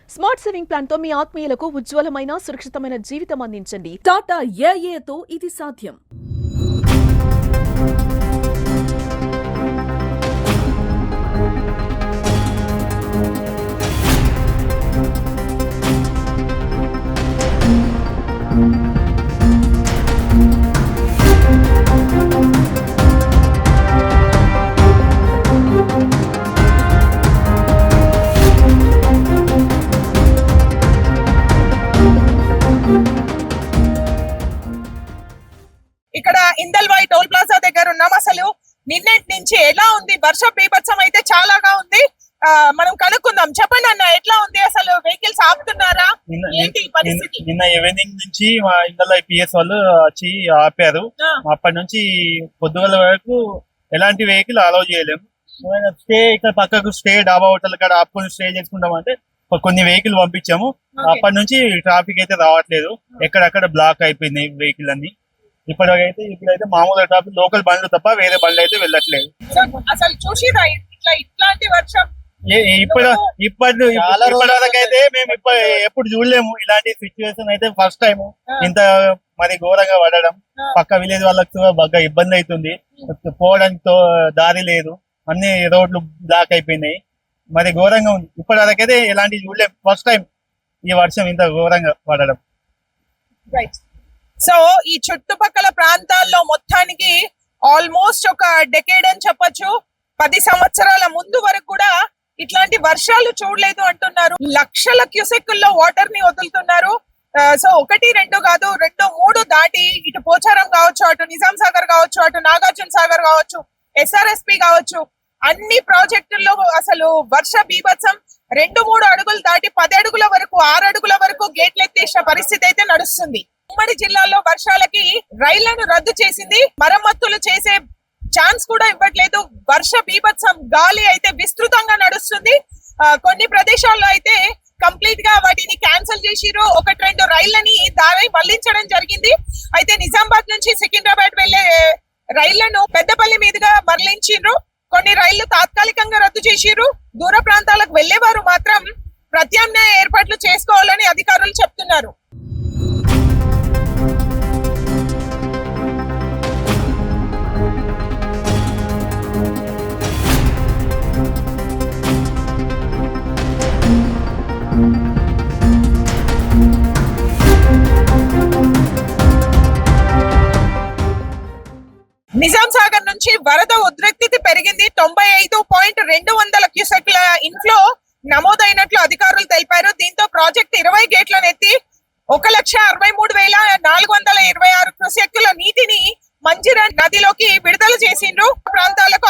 Smart saving plan తో మీ ఆత్మీయులకు ఉజ్వలమైన సురక్షితమైన జీవితం అందించండి. టాటా ఏఏతో ఇది సాధ్యం. ఇక్కడ ఇందల్వాయి టోల్ ప్లాజా దగ్గర ఉన్నాం. అసలు నిన్నటి నుంచి ఎలా ఉంది? వర్ష బీభత్సం అయితే చాలాగా ఉంది. మనం కనుక్కుందాం. చెప్పండి అన్న, ఎట్లా ఉంది? అసలు వెహికల్స్ ఆపుతున్నారా? ఏంటి పరిస్థితి? నిన్న ఈవినింగ్ నుంచి మా ఇందల్వాయి పిఎస్ వాళ్ళు వచ్చి ఆపారు. అప్పటి నుంచి పొద్దుగల వరకు ఎలాంటి వెహికల్ అలౌ చేయలేము. స్టే ఇక్కడ పక్కకు స్టే డాబా హోటల్ కాడ ఆపుకొని స్టే చేసుకుంటాం అంటే కొన్ని వెహికల్ పంపించాము. అప్పటి నుంచి ట్రాఫిక్ అయితే రావట్లేదు. ఎక్కడక్కడ బ్లాక్ అయిపోయినాయి వెహికల్ అన్ని. ఇప్పుడైతే మామూలు ట్రాఫిక్ లోకల్ బండ్లు తప్ప వేరే బండ్లు అయితే వెళ్ళట్లేదు. అసలు చూసిరా ఇట్లాంటి వర్షం? ఇప్పటివరకైతే మేము ఎప్పుడు చూడలేము ఇలాంటి సిచ్యువేషన్. అయితే ఫస్ట్ టైం ఇంత మరి ఘోరంగా పడడం. పక్క విలేజ్ వాళ్ళకి బాగా ఇబ్బంది అవుతుంది. పోవడానికి దారి లేదు, అన్ని రోడ్లు బ్లాక్ అయిపోయినాయి. మరి ఘోరంగా ఉంది. ఇప్పటివరకైతే ఇలాంటి చూడలేము. ఫస్ట్ టైం ఈ వర్షం ఇంత ఘోరంగా పడడం. సో ఈ చుట్టుపక్కల ప్రాంతాల్లో మొత్తానికి ఆల్మోస్ట్ ఒక డెకేడ్ అని చెప్పొచ్చు. 10 సంవత్సరాల ముందు వరకు కూడా ఇట్లాంటి వర్షాలు చూడలేదు అంటున్నారు. లక్షల క్యూసెక్కుల్లో వాటర్ ని వదులుతున్నారు. సో 1, 2 కాదు, 2, 3 దాటి ఇటు పోచారం కావచ్చు, అటు నిజాం సాగర్ కావచ్చు, అటు నాగార్జున సాగర్ కావచ్చు, ఎస్ఆర్ఎస్పి కావచ్చు, అన్ని ప్రాజెక్టుల్లో అసలు వర్ష బీభత్సం 2-3 అడుగులు దాటి 10 అడుగుల వరకు, 6 అడుగుల వరకు గేట్లు ఎత్తేసిన పరిస్థితి అయితే నడుస్తుంది. ఉమ్మడి జిల్లాలో వర్షాలకి రైళ్లను రద్దు చేసింది. మరమ్మతులు చేసే ఛాన్స్ కూడా ఇవ్వట్లేదు. వర్ష బీభత్సం గాలి అయితే విస్తృతంగా నడుస్తుంది. కొన్ని ప్రదేశాల్లో అయితే కంప్లీట్ గా వాటిని క్యాన్సిల్ చేసిరు. 1-2 రైళ్లని దారి మళ్లించడం జరిగింది. అయితే నిజామాబాద్ నుంచి సికింద్రాబాద్ వెళ్లే రైళ్లను పెద్దపల్లి మీదుగా మళ్లించిండ్రు. కొన్ని రైళ్లు తాత్కాలికంగా రద్దు చేసిరు. దూర ప్రాంతాలకు వెళ్లేవారు మాత్రం ప్రత్యామ్నాయ ఏర్పాట్లు చేసుకోవాలని అధికారులు చెప్తున్నారు. నిజాం సాగర్ నుంచి వరద ఉద్రిక్తత పెరిగింది. 95.200 క్యూసెక్ల ఇన్ఫ్లో నమోదైనట్లు అధికారులు తెలిపారు. దీంతో ప్రాజెక్ట్ 20 గేట్లను ఎత్తి 1,63,426 క్యూసెక్కుల నీటిని మంజిరా నదిలోకి విడుదల చేసిండ్రు. ప్రాంతాలకు